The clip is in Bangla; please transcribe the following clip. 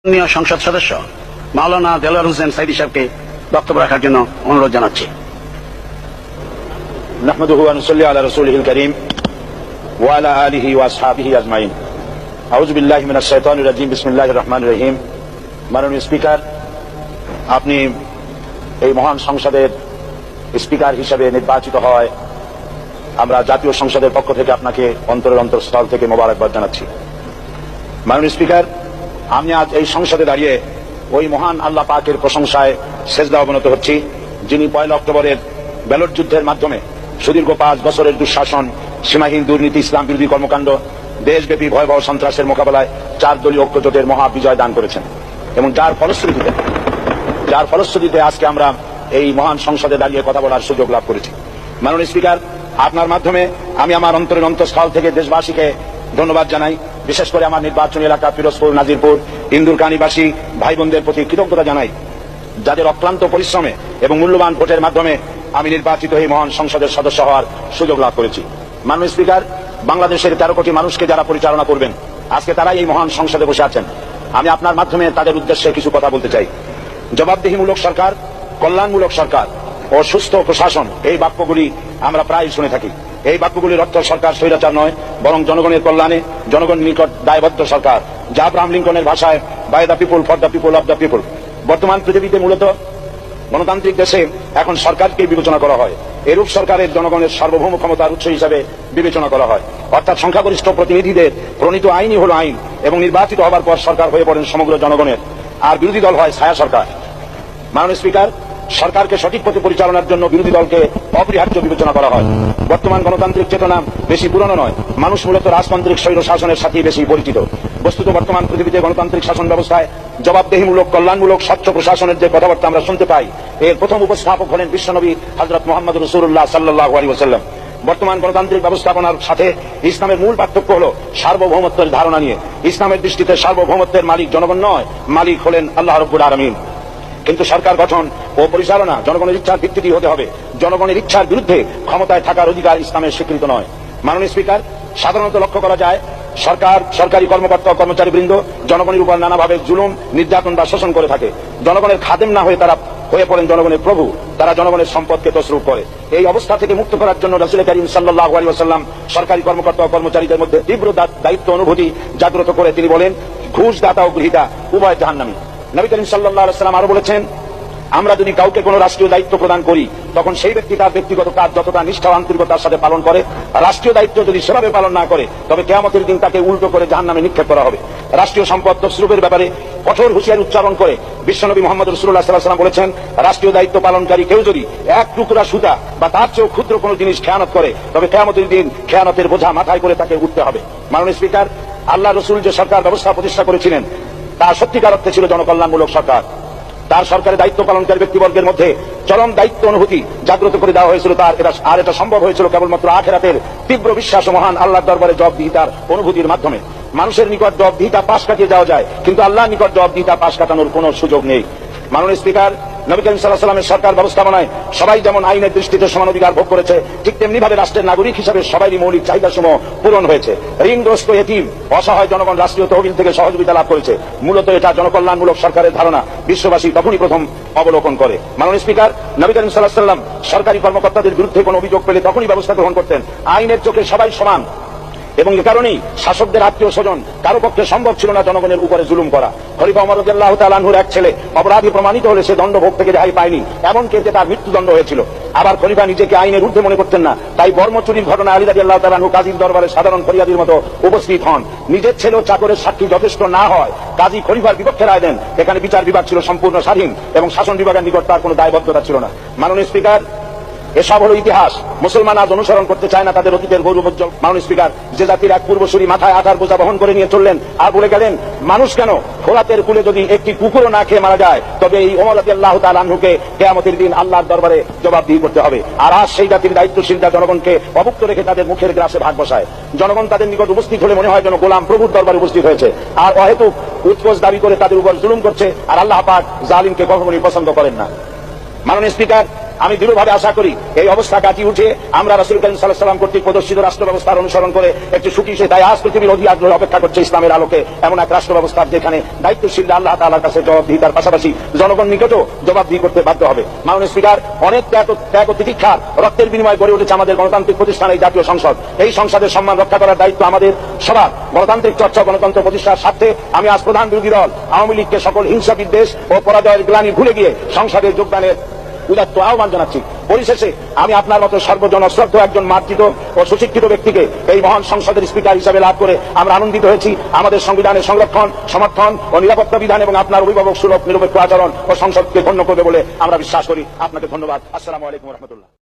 মাননীয় সংসদ সদস্য মাওলানা দেলোয়ার হোসেন সাইদি সাহেবকে বক্তব্য রাখার জন্য অনুরোধ জানাচ্ছি। নাহমাদুহু ওয়া নুসাল্লি আলা রাসূলিহিল কারীম ওয়া আলা আলিহি ওয়া আসহাবিহি আজমাইন। আউযু বিল্লাহি মিনাশ শাইতানির রাজীম। বিসমিল্লাহির রহমানির রহিম। মাননীয় স্পিকার, আপনি এই মহান সংসদের স্পিকার হিসেবে নির্বাচিত হয় আমরা জাতীয় সংসদের পক্ষ থেকে আপনাকে অন্তরের অন্তঃস্থল থেকে মোবারকবাদ জানাচ্ছি। মাননীয় স্পিকার, আমি আজ এই সংসদে দাঁড়িয়ে ওই মহান আল্লাহ পাকের প্রশংসায় সেজদা অবনত হচ্ছি, যিনি 1 অক্টোবরের ব্যালট যুদ্ধের মাধ্যমে সুদীর্ঘ 5 বছরের দুঃশাসন, সীমাহীন দুর্নীতি, ইসলাম বিরোধী কর্মকাণ্ড, দেশব্যাপী ভয়াবহ সন্ত্রাসের মোকাবেলায় 4 দলীয় ঐক্যজোটের মহা বিজয় দান করেছেন এবং যার ফলশ্রুতিতে আজকে আমরা এই মহান সংসদে দাঁড়িয়ে কথা বলার সুযোগ লাভ করেছি। মাননীয় স্পিকার, আপনার মাধ্যমে আমি আমার অন্তরের অন্তঃস্থল থেকে দেশবাসীকে ধন্যবাদ জানাই। বিশেষ করে আমার নির্বাচনী এলাকা পিরোজপুর, নাজিরপুর, ইন্দুরকানীবাসী ভাই বোনদের প্রতি কৃতজ্ঞতা জানাই, যাদের অক্লান্ত পরিশ্রমে এবং মূল্যবান ভোটের মাধ্যমে আমি নির্বাচিত এই মহান সংসদের সদস্য হওয়ার সুযোগ লাভ করেছি। মাননীয় স্পিকার, বাংলাদেশের 13 কোটি মানুষকে যারা পরিচালনা করবেন আজকে তারাই এই মহান সংসদে বসে আছেন। আমি আপনার মাধ্যমে তাদের উদ্দেশ্যে কিছু কথা বলতে চাই। জবাবদিহিমূলক সরকার, কল্যাণমূলক সরকার ও সুস্থ প্রশাসন, এই বাক্যগুলি আমরা প্রায় শুনে থাকি। এই বাক্যগুলির অর্থ সরকার স্বৈরাচার নয়, বরং জনগণের কল্যাণে জনগণের নিকট দায়বদ্ধ সরকার, যা আব্রাহাম লিঙ্কনের ভাষায় by the people for the people of the people. বর্তমান পৃথিবীতে মূলত গণতান্ত্রিক দেশে এখন সরকারকে বিবেচনা করা হয়, এরূপ সরকারের জনগণের সার্বভৌম ক্ষমতার উৎস হিসাবে বিবেচনা করা হয়। অর্থাৎ সংখ্যাগরিষ্ঠ প্রতিনিধিদের প্রণীত আইনই হল আইন এবং নির্বাচিত হবার পর সরকার হয়ে পড়েন সমগ্র জনগণের, আর বিরোধী দল হয় ছায়া সরকার। মাননীয় স্পিকার, সরকারকে সঠিক পথে পরিচালনার জন্য বিরোধী দলকে অপরিহার্য বিবেচনা করা হয়। বর্তমান গণতান্ত্রিক চেতনা বেশি পুরনো নয়, মানুষ মূলত রাজতান্ত্রিক স্বৈর শাসনের সাথে বেশি পরিচিত। বস্তুত বর্তমান পৃথিবীতে গণতান্ত্রিক শাসন ব্যবস্থায় জবাবদিহিমূলক, কল্যাণমূলক, স্বচ্ছ প্রশাসনের যে কথাবার্তা আমরা শুনতে পাই, এর প্রথম উপস্থাপক হলেন বিশ্বনবী হযরত মুহাম্মদ রাসূলুল্লাহ সাল্লাল্লাহু আলাইহি ওয়াসাল্লাম। বর্তমান গণতান্ত্রিক ব্যবস্থাপনার সাথে ইসলামের মূল পার্থক্য হল সার্বভৌমত্বের ধারণা নিয়ে। ইসলামের দৃষ্টিতে সার্বভৌমত্বের মালিক জনগণ নয়, মালিক হলেন আল্লাহ রাব্বুল আলামিন। কিন্তু সরকার গঠন ও পরিচালনা জনগণের ইচ্ছার ভিত্তিতে হতে হবে। জনগণের ইচ্ছার বিরুদ্ধে ক্ষমতায় থাকার অধিকার ইসলামের স্বীকৃত নয়। মাননীয় স্পিকার, সাধারণত লক্ষ্য করা যায় সরকার, সরকারি কর্মকর্তা, কর্মচারীবৃন্দ জনগণের উপর নানাভাবে জুলুম, নির্যাতন বা শোষণ করে থাকে। জনগণের খাদেম না হয়ে তারা হয়ে পড়েন জনগণের প্রভু, তারা জনগণের সম্পদকে তসরুপ করে। এই অবস্থা থেকে মুক্ত করার জন্য রাসূল করিম সাল্লাল্লাহু আলাইহি ওয়াসাল্লাম সরকারি কর্মকর্তা ও কর্মচারীদের মধ্যে তীব্র দায়িত্ব অনুভূতি জাগ্রত করে তিনি বলেন, ঘুষদাতা ও গৃহীতা উভয় জাহান্নামী। নবী করিম সাল্লাল্লাহু আলাইহি ওয়াসাল্লাম আরো বলেছেন, আমরা যদি কাউকে কোনো রাষ্ট্রীয় দায়িত্ব প্রদান করি, তখন সেই ব্যক্তি তার ব্যক্তিগত কাজ যতটা নিষ্ঠা ও আন্তরিকতার সাথে পালন করে, রাষ্ট্রীয় দায়িত্ব যদি সেভাবে পালন না করে, তবে কিয়ামতের দিন তাকে উল্টো করে জাহান্নামে নিক্ষেপ করা হবে। রাষ্ট্রীয় সম্পদ তসরুপের ব্যাপারে কঠোর হুঁশিয়ারি উচ্চারণ করে বিশ্বনবী মুহাম্মদ রাসূলুল্লাহ সাল্লাল্লাহু আলাইহি ওয়াসাল্লাম বলেছেন, রাষ্ট্রীয় দায়িত্ব পালনকারী কেউ যদি 1 টুকরা সুতা বা তার চেয়েও ক্ষুদ্র কোনো জিনিস খেয়ানত করে, তবে কিয়ামতের দিন খেয়ানতের বোঝা মাথায় করে তাকে উঠতে হবে। মাননীয় স্পিকার, আল্লাহ রাসূল যে সরকার ব্যবস্থা প্রতিষ্ঠা করেছিলেন তা সত্যিকার অর্থে ছিল জনকল্যাণমূলক সরকার। তার সরকারের দায়িত্ব পালনকারী ব্যক্তিবর্গের মধ্যে চরম দায়িত্ব অনুভূতি জাগ্রত করে দেওয়া হয়েছিল। এটা সম্ভব হয়েছিল কেবলমাত্র আখিরাতের তীব্র বিশ্বাস ও মহান আল্লাহর দরবারে জবাবদিহিতার অনুভূতির মাধ্যমে। মানুষের নিকট জবাবদিহিতা পাশ কাটিয়ে যাওয়া যায়, কিন্তু আল্লাহর নিকট জবাবদিহিতা পাশ কাটানোর কোনো সুযোগ নেই। মাননীয় স্পিকার, নবী করিম সাল্লাল্লাহু আলাইহি ওয়াসাল্লামের সরকার ব্যবস্থাপনায় সবাই যেমন আইনের দৃষ্টিতে সমান অধিকার ভোগ করেছে, ঠিক তেমনি ভাবে রাষ্ট্রের নাগরিক হিসাবে সবারই মৌলিক চাহিদাসমূহ পূরণ হয়েছে। ঋণগ্রস্ত, এতিম, অসহায় জনগণ রাষ্ট্রীয় তহবিল থেকে সহযোগিতা লাভ করেছে। মূলত এটা জনকল্যাণমূলক সরকারের ধারণা বিশ্ববাসী তখনই প্রথম অবলোকন করে। মাননীয় স্পিকার, নবী করিম সাল্লাল্লাহু আলাইহি ওয়াসাল্লাম সরকারি কর্মকর্তাদের বিরুদ্ধে কোনো অভিযোগ পেলে তখনই ব্যবস্থা গ্রহণ করতেন। আইনের চোখে সবাই সমান এবং এ কারণেই শাসকদের আত্মীয় স্বজন কারো পক্ষে সম্ভব ছিল না জনগণের উপরে জুলুম করা। খলিফা ওমর রাদিয়াল্লাহু তাআলা আনহুর এক ছেলে অপরাধী প্রমাণিত হলে সে দণ্ডভোগ থেকে রেহাই পায়নি, এমনকি এতে তার মৃত্যুদণ্ড হয়েছিল। আবার খলিফা নিজেকে আইনের ঊর্ধ্বে মনে করতেন না, তাই বর্ম চুরির ঘটনা আলী রাদিয়াল্লাহু তাআলা আনহু কাজীর দরবারে সাধারণ ফরিয়াদির মতো উপস্থিত হন। নিজের ছেলে ও চাকরের সাক্ষী যথেষ্ট না হয় কাজী খলিফার বিপক্ষে রায় দেন। এখানে বিচার বিভাগ ছিল সম্পূর্ণ স্বাধীন এবং শাসন বিভাগের নিকট তার কোনো দায়বদ্ধতা ছিল না। মাননীয় স্পিকার, এসব হলো ইতিহাস। মুসলমান আজ অনুসরণ করতে চায় না তাদের অতীতের গৌরবোজ্জ্বল। মাননীয় স্পিকার, যে জাতির এক পূর্বসূরি মাথায় আঠার বোঝা বহন করে নিয়ে চললেন আর বলে গেলেন, মানুষ কেন ফোরাতের কূলে যদি একটি কুকুরও না খেয়ে মারা যায়, তবে এই ওমর রাদিয়াল্লাহু তাআলা আনহুকে কিয়ামতের দিন আল্লাহর দরবারে জবাবদিহি করতে হবে। আর আজ সেই জাতির দায়িত্বশীলরা জনগণকে অভুক্ত রেখে তাদের মুখের গ্রাসে ভাগ বসায়। জনগণ তাদের নিকট উপস্থিত হলে মনে হয় যেন গোলাম প্রভুর দরবারে উপস্থিত হয়েছে, আর অহেতুক উৎকোচ দাবি করে তাদের উপর জুলুম করছে। আর আল্লাহ পাক জালিমকে কখনোই পছন্দ করেন না। মাননীয় স্পিকার, আমি দৃঢ়ভাবে আশা করি এই অবস্থা কাটিয়ে উঠে আমরা রাসূল করিম সাল্লাল্লাহু আলাইহি ওয়াসাল্লাম কর্তৃক প্রদর্শিত রাষ্ট্র ব্যবস্থার অনুসরণ করে একটি সুখী সে তাই আজ পৃথিবীর অধি আগ্রহে অপেক্ষা করছে ইসলামের আলোকে এমন এক রাষ্ট্র ব্যবস্থা যেখানে দায়িত্বশীল আল্লাহ তাআলার কাছে জবাবদিহিতার পাশাপাশি জনগণ নিকটও জবাবদিহি করতে বাধ্য হবে। মাননীয় স্পিকার, অনেক ত্যাগ ও তিতিক্ষার রক্তের বিনিময়ে গড়ে উঠেছে আমাদের গণতান্ত্রিক প্রতিষ্ঠান এই জাতীয় সংসদ। এই সংসদের সম্মান রক্ষা করার দায়িত্ব আমাদের সবার। গণতান্ত্রিক চর্চা গণতন্ত্র প্রতিষ্ঠার স্বার্থে আমি আজ প্রধান বিরোধী দল আওয়ামী লীগকে সকল হিংসা বিদ্বেষ ও পরাজয়ের গ্লানি ভুলে গিয়ে সংসদে যোগদানের উদাত্ত আহ্বান জানাচ্ছি। পরিশেষে আমি আপনার মতো সর্বজন শ্রদ্ধ একজন মার্জিত ও সুশিক্ষিত ব্যক্তিকে এই মহান সংসদের স্পিকার হিসেবে লাভ করে আমরা আনন্দিত হয়েছি। আমাদের সংবিধানের সংরক্ষণ, সমর্থন ও নিরাপত্তা বিধান এবং আপনার অভিভাবক সুলভ নিরপেক্ষ আচরণ ও সংসদকে ধন্য করবে বলে আমরা বিশ্বাস করি। আপনাকে ধন্যবাদ। আসসালামু আলাইকুম ওয়া রাহমাতুল্লাহ।